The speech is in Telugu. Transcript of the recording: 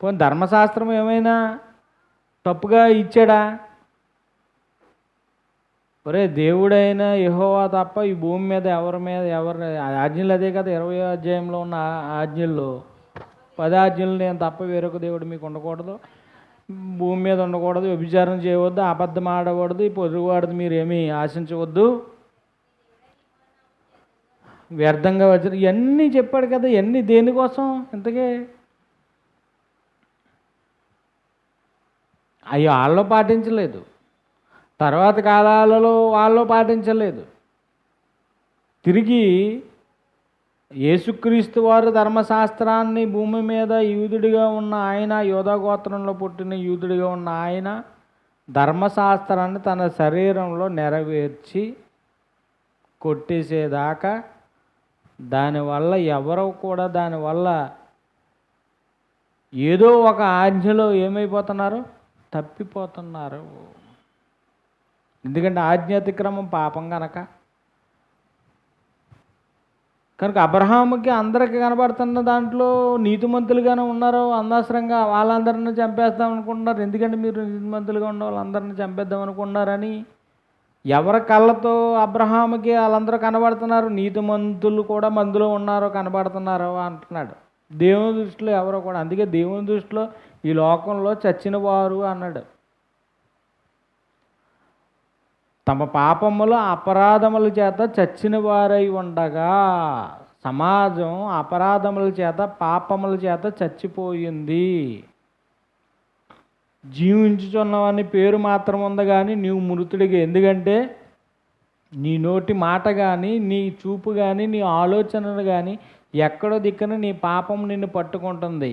పోనీ ధర్మశాస్త్రం ఏమైనా తప్పుగా ఇచ్చాడా? ఒరే దేవుడైన యెహోవా తప్ప ఈ భూమి మీద ఎవరి ఆజ్ఞలు అదే కదా, 20వ అధ్యాయంలో ఉన్న ఆజ్ఞల్లో 10 ఆజ్ఞలు నేను తప్ప వేరొక దేవుడు మీకు ఉండకూడదు, భూమి మీద ఉండకూడదు, వ్యభిచారం చేయవద్దు, అబద్ధం ఆడకూడదు, ఈ పొరుగువాడిది మీరు ఏమీ ఆశించవద్దు, వ్యర్థంగా వచ్చిన ఇవన్నీ చెప్పాడు కదా. ఇవన్నీ దేనికోసం ఇంతకీ? అవి వాళ్ళు పాటించలేదు, తర్వాత కాలాలలో వాళ్ళు పాటించలేదు. తిరిగి యేసుక్రీస్తు వారు ధర్మశాస్త్రాన్ని భూమి మీద యూదుడిగా ఉన్న ఆయన, యోధా గోత్రంలో పుట్టిన యూదుడిగా ఉన్న ఆయన ధర్మశాస్త్రాన్ని తన శరీరంలో నెరవేర్చి కొట్టేసేదాకా దానివల్ల ఎవరో కూడా దానివల్ల ఏదో ఒక ఆజ్ఞలో ఏమైపోతున్నారు, తప్పిపోతున్నారు. ఎందుకంటే ఆజ్ఞాతిక్రమం పాపం కనుక అబ్రహాముకి అందరికీ కనబడుతున్న దాంట్లో నీతిమంతులుగానే ఉన్నారు. అనవసరంగా వాళ్ళందరినీ చంపేద్దాం అనుకుంటున్నారు. ఎందుకంటే మీరు నీతిమంతులుగా ఉన్న వాళ్ళందరినీ చంపేద్దాం అనుకుంటున్నారని ఎవరి కళ్ళతో అబ్రహాముకి వాళ్ళందరూ కనబడుతున్నారు, నీతిమంతులు కూడా మందులో ఉన్నారో కనబడుతున్నారు అంటున్నాడు. దేవుని దృష్టిలో ఎవరో కూడా, అందుకే దేవుని దృష్టిలో ఈ లోకంలో చచ్చిన వారు అన్నాడు. తమ పాపములు అపరాధముల చేత చచ్చిన వారై ఉండగా సమాజం అపరాధముల చేత పాపముల చేత చచ్చిపోయింది. జీవించుచున్నవని పేరు మాత్రం ఉంది కానీ నీవు మృతుడిగా. ఎందుకంటే నీ నోటి మాట కానీ, నీ చూపు కానీ, నీ ఆలోచనలు కానీ ఎక్కడో దిక్కున నీ పాపం నిన్ను పట్టుకుంటుంది.